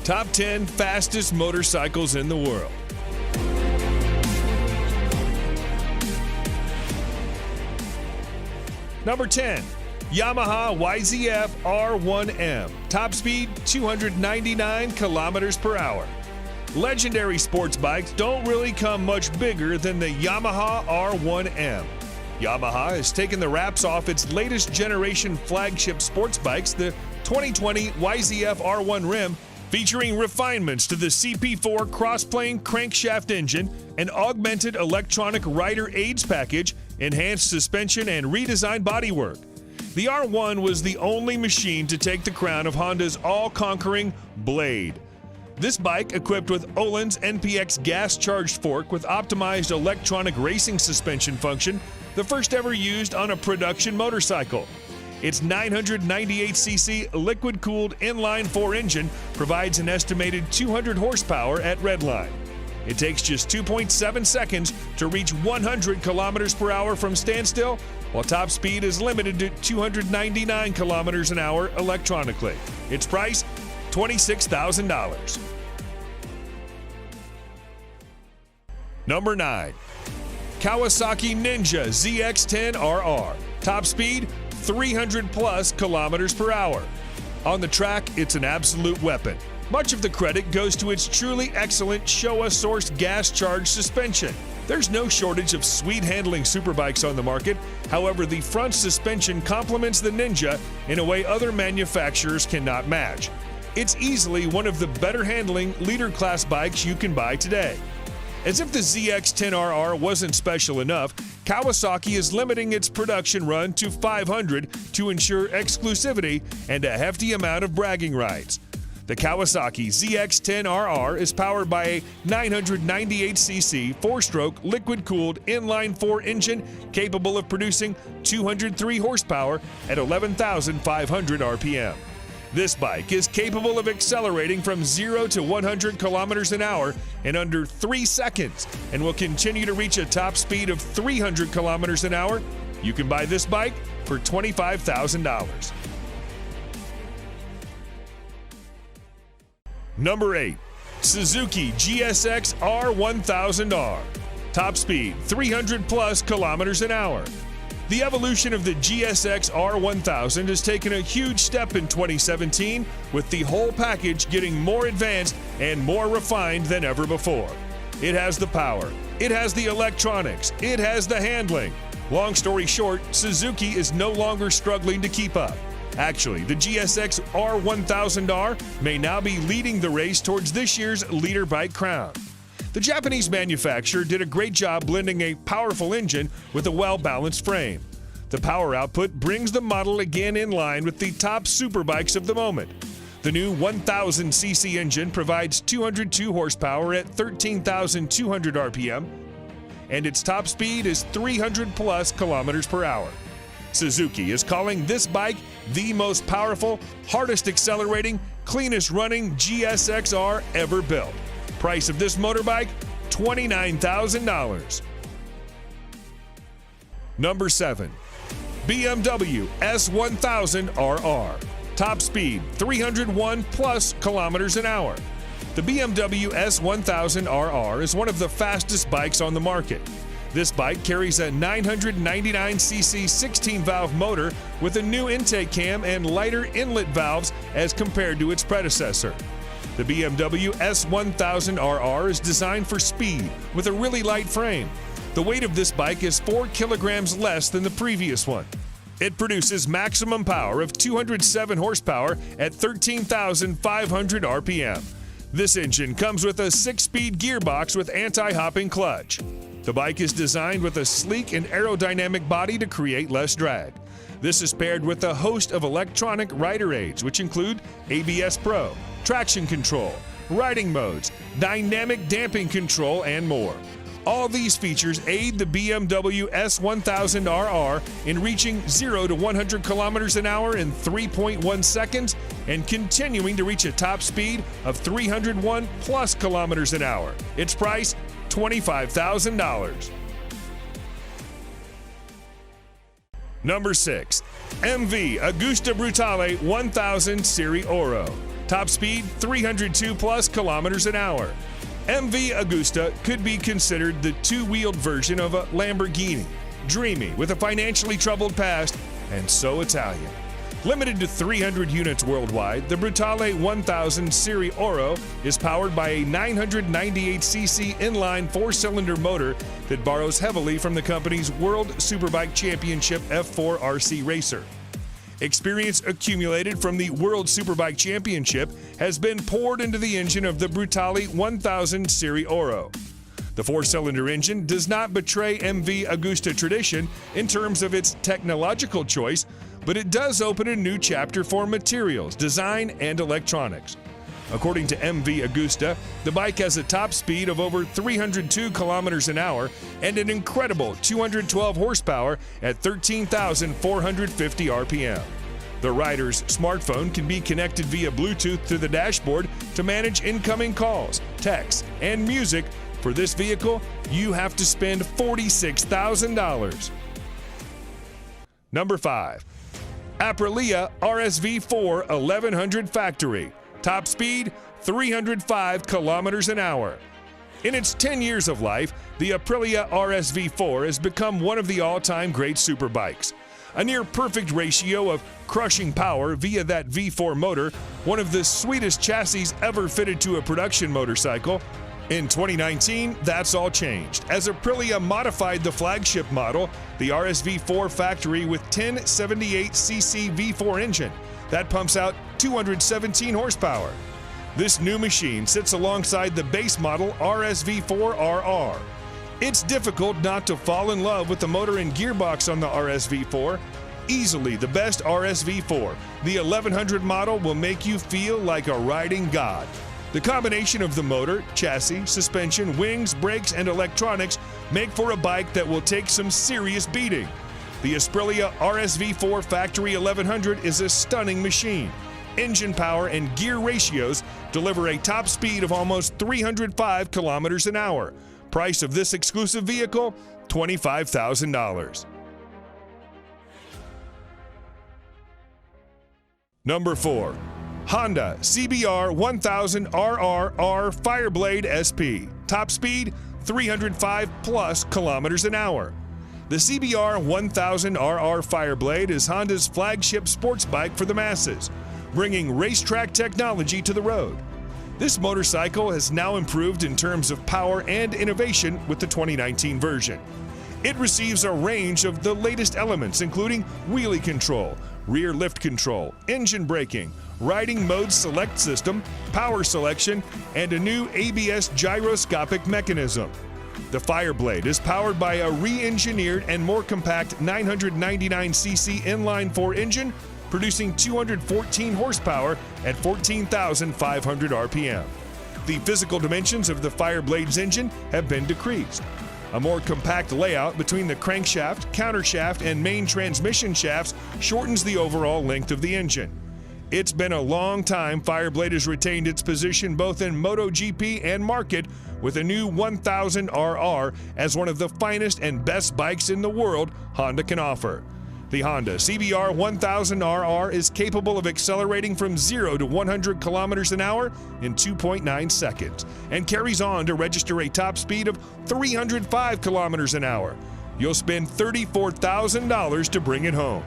Top 10 fastest motorcycles in the world. Number 10, Yamaha YZF-R1M. Top speed, 299 kilometers per hour. Legendary sports bikes don't really come much bigger than the Yamaha R1M. Yamaha has taken the wraps off its latest generation flagship sports bikes, the 2020 YZF-R1M, featuring refinements to the CP4 cross-plane crankshaft engine, an augmented electronic rider aids package, enhanced suspension, and redesigned bodywork. The R1 was the only machine to take the crown of Honda's all-conquering Blade. This bike, equipped with Öhlins NPX gas-charged fork with optimized electronic racing suspension function, the first ever used on a production motorcycle. Its 998cc liquid-cooled inline-4 engine provides an estimated 200 horsepower at redline. It takes just 2.7 seconds to reach 100 kilometers per hour from standstill, while top speed is limited to 299 kilometers an hour electronically. Its price, $26,000. Number 9, Kawasaki Ninja ZX-10RR. Top speed, 300 plus kilometers per hour. On the track, it's an absolute weapon. Much of the credit goes to its truly excellent Showa-sourced gas-charged suspension. There's no shortage of sweet-handling superbikes on the market. However, the front suspension complements the Ninja in a way other manufacturers cannot match. It's easily one of the better-handling leader-class bikes you can buy today. As if the ZX-10RR wasn't special enough, Kawasaki is limiting its production run to 500 to ensure exclusivity and a hefty amount of bragging rights. The Kawasaki ZX-10RR is powered by a 998cc 4-stroke liquid-cooled inline-4 engine capable of producing 203 horsepower at 11,500 RPM. This bike is capable of accelerating from 0 to 100 kilometers an hour in under 3 seconds and will continue to reach a top speed of 300 kilometers an hour. You can buy this bike for $25,000. Number 8, Suzuki GSX-R1000R. Top speed, 300 plus kilometers an hour. The evolution of the GSX-R1000 has taken a huge step in 2017, with the whole package getting more advanced and more refined than ever before. It has the power, it has the electronics, it has the handling. Long story short, Suzuki is no longer struggling to keep up. Actually, the GSX-R1000R may now be leading the race towards this year's leader bike crown. The Japanese manufacturer did a great job blending a powerful engine with a well-balanced frame. The power output brings the model again in line with the top superbikes of the moment. The new 1000cc engine provides 202 horsepower at 13,200 RPM, and its top speed is 300 plus kilometers per hour. Suzuki is calling this bike the most powerful, hardest accelerating, cleanest running GSX-R ever built. Price of this motorbike, $29,000. Number 7, BMW S1000RR. Top speed, 301 plus kilometers an hour. The BMW S1000RR is one of the fastest bikes on the market. This bike carries a 999cc 16-valve motor with a new intake cam and lighter inlet valves as compared to its predecessor. The BMW S1000RR is designed for speed with a really light frame. The weight of this bike is 4 kilograms less than the previous one. It produces maximum power of 207 horsepower at 13,500 RPM. This engine comes with a 6-speed gearbox with anti-hopping clutch. The bike is designed with a sleek and aerodynamic body to create less drag. This is paired with a host of electronic rider aids, which include ABS Pro, traction control, riding modes, dynamic damping control, and more. All these features aid the BMW S1000RR in reaching 0 to 100 kilometers an hour in 3.1 seconds and continuing to reach a top speed of 301 plus kilometers an hour. Its price, $25,000. Number 6, MV Agusta BRUTALE 1000 Serie Oro. Top speed 302 plus kilometers an hour. MV Agusta could be considered the two-wheeled version of a Lamborghini. Dreamy, with a financially troubled past, and so Italian. Limited to 300 units worldwide, the BRUTALE 1000 Serie Oro is powered by a 998cc inline four-cylinder motor that borrows heavily from the company's World Superbike Championship F4 RC racer. Experience accumulated from the World Superbike Championship has been poured into the engine of the BRUTALE 1000 Serie Oro. The four-cylinder engine does not betray MV Agusta tradition in terms of its technological choice, but it does open a new chapter for materials, design, and electronics. According to MV Agusta, the bike has a top speed of over 302 kilometers an hour and an incredible 212 horsepower at 13,450 RPM. The rider's smartphone can be connected via Bluetooth to the dashboard to manage incoming calls, texts, and music. For this vehicle, you have to spend $46,000. Number 5. APRILIA RSV-4 1100 Factory. Top speed 305 kilometers an hour. In its 10 years of life, the Aprilia RSV-4 has become one of the all-time great superbikes. A near-perfect ratio of crushing power via that V4 motor, one of the sweetest chassis ever fitted to a production motorcycle. In 2019, that's all changed, as Aprilia modified the flagship model, the RSV-4 Factory, with 1078cc V4 engine that pumps out 217 horsepower. This new machine sits alongside the base model RSV-4RR. It's difficult not to fall in love with the motor and gearbox on the RSV-4. Easily the best RSV-4, the 1100 model will make you feel like a riding god. The combination of the motor, chassis, suspension, wings, brakes, and electronics make for a bike that will take some serious beating. The Aprilia RSV-4 Factory 1100 is a stunning machine. Engine power and gear ratios deliver a top speed of almost 305 kilometers an hour. Price of this exclusive vehicle, $25,000. Number 4. Honda CBR-1000RR FIREBLADE SP. Top speed 305 plus kilometers an hour. The CBR-1000RR FIREBLADE is Honda's flagship sports bike for the masses, bringing racetrack technology to the road. This motorcycle has now improved in terms of power and innovation with the 2019 version. It receives a range of the latest elements, including wheelie control, rear lift control, engine braking, riding mode select system, power selection, and a new ABS gyroscopic mechanism. The FIREBLADE is powered by a re-engineered and more compact 999cc inline-4 engine, producing 214 horsepower at 14,500 RPM. The physical dimensions of the FIREBLADE's engine have been decreased. A more compact layout between the crankshaft, countershaft, and main transmission shafts shortens the overall length of the engine. It's been a long time FIREBLADE has retained its position both in MotoGP and market, with a new 1000RR as one of the finest and best bikes in the world Honda can offer. The Honda CBR-1000RR is capable of accelerating from 0 to 100 kilometers an hour in 2.9 seconds and carries on to register a top speed of 305 kilometers an hour. You'll spend $34,000 to bring it home.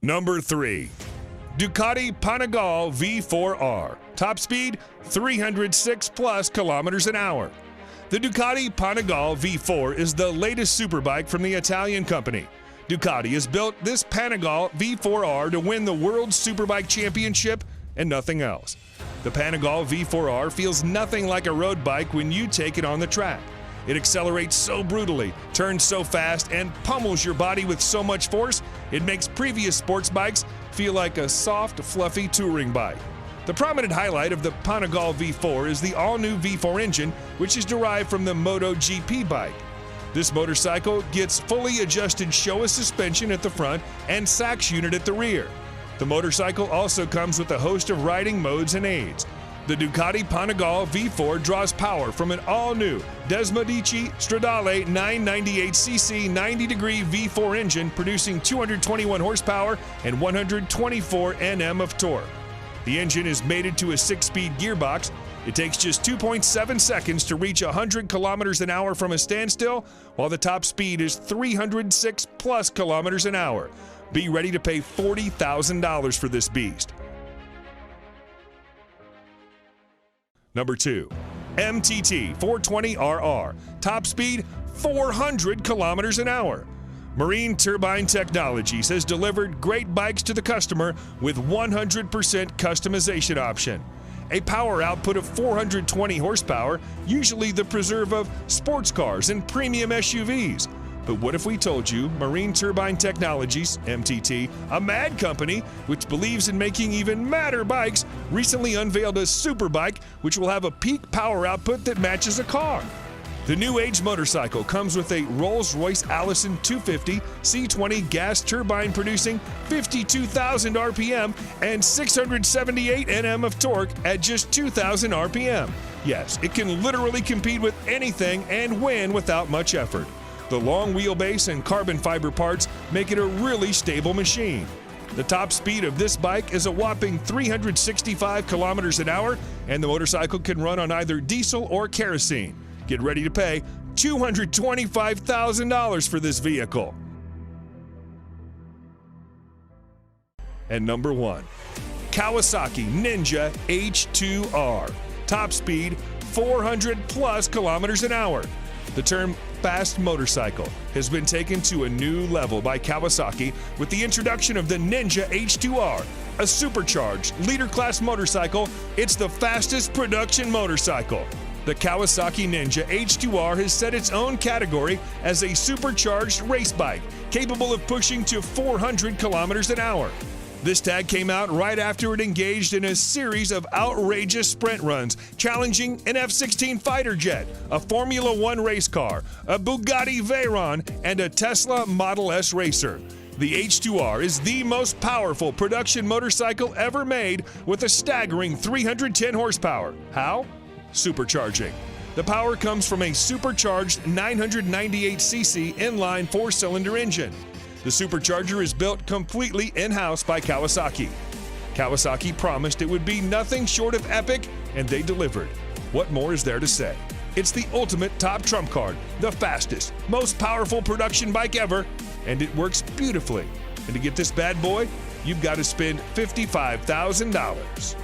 Number 3. Ducati PANIGALE V4R. Top speed 306 plus kilometers an hour. The Ducati Panigale V4 is the latest superbike from the Italian company. Ducati has built this Panigale V4R to win the World Superbike Championship and nothing else. The Panigale V4R feels nothing like a road bike when you take it on the track. It accelerates so brutally, turns so fast, and pummels your body with so much force, it makes previous sports bikes feel like a soft, fluffy touring bike. The prominent highlight of the Panigale V4 is the all-new V4 engine, which is derived from the MotoGP bike. This motorcycle gets fully adjusted Showa suspension at the front and Sachs unit at the rear. The motorcycle also comes with a host of riding modes and aids. The Ducati Panigale V4 draws power from an all-new Desmodici Stradale 998cc 90-degree V4 engine producing 221 horsepower and 124 Nm of torque. The engine is mated to a 6-speed gearbox. It takes just 2.7 seconds to reach 100 kilometers an hour from a standstill, while the top speed is 306 plus kilometers an hour. Be ready to pay $40,000 for this beast. Number 2, MTT 420RR, top speed 400 kilometers an hour. Marine Turbine Technologies has delivered great bikes to the customer with 100% customization option. A power output of 420 horsepower, usually the preserve of sports cars and premium SUVs. But what if we told you Marine Turbine Technologies, MTT, a mad company which believes in making even madder bikes, recently unveiled a super bike which will have a peak power output that matches a car? The new age motorcycle comes with a Rolls-Royce Allison 250 C20 gas turbine producing 52,000 RPM and 678 Nm of torque at just 2,000 RPM. Yes, it can literally compete with anything and win without much effort. The long wheelbase and carbon fiber parts make it a really stable machine. The top speed of this bike is a whopping 365 kilometers an hour, and the motorcycle can run on either diesel or kerosene. Get ready to pay $225,000 for this vehicle. And number 1, Kawasaki Ninja H2R, top speed 400 plus kilometers an hour. The term fast motorcycle has been taken to a new level by Kawasaki with the introduction of the Ninja H2R, a supercharged leader-class motorcycle. It's the fastest production motorcycle. The Kawasaki Ninja H2R has set its own category as a supercharged race bike, capable of pushing to 400 kilometers an hour. This tag came out right after it engaged in a series of outrageous sprint runs, challenging an F-16 fighter jet, a Formula One race car, a Bugatti Veyron, and a Tesla Model S racer. The H2R is the most powerful production motorcycle ever made with a staggering 310 horsepower. How? Supercharging. The power comes from a supercharged 998cc inline 4-cylinder engine. The supercharger is built completely in-house by Kawasaki. Kawasaki promised it would be nothing short of epic, and they delivered. What more is there to say? It's the ultimate top trump card, the fastest, most powerful production bike ever, and it works beautifully. And to get this bad boy, you've got to spend $55,000.